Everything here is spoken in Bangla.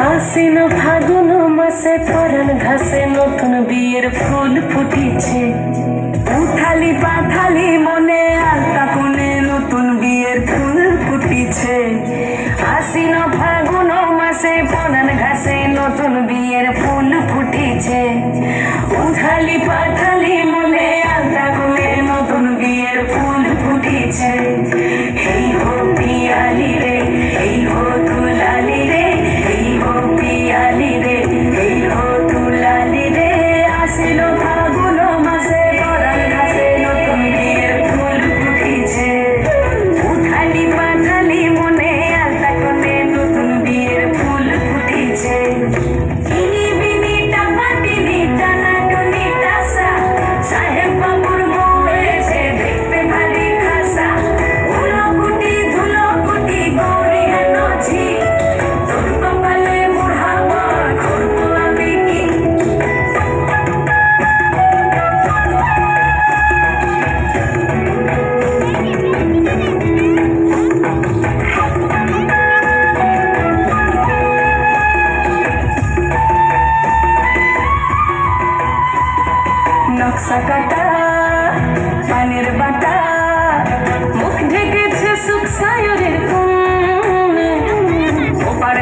আশ্বিন ফাগুন মাসে পরাণ ঘাসে নতুন বিয়ের ফুল ফুটিছে। উথালি পাথালি মনে আলতা কোণে নতুন বিয়ের ফুল ফুটিছে। আশ্বিন ফাগুন মাসে পরাণ ঘাসে নতুন বিয়ের ফুল ফুটিছে। উথালি পাথালি মনে আলতা কোণে নতুন বিয়ের ফুল ফুটিছে। এই হো পিয়ালি রে, এই হো দুলালি রে, এই হো পিয়ালি রে, এই হো দুলালি রে। আসিল ফাগুন মাসে পরাণ ঘাসে নতুন বিয়ের ফুল ফুটিছে। উথালি পাথালি মনে আলতা কোণে নতুন বিয়ের ফুল ফুটিছে। ইনি বিনি টাপা টিনি টানা টুনি টাসা, সাহেব বাবুর বউ এসে দেখতে ভারী খাসা। উলকুটি ধুলকুটি গৌরী হেন ঝি, তোর কপালে বুড়া বর করবো আমি কি। নকশা কাটা পানের বাটা, মুখ ঢেকেছে সুখ সায়রের কোণে। ওপার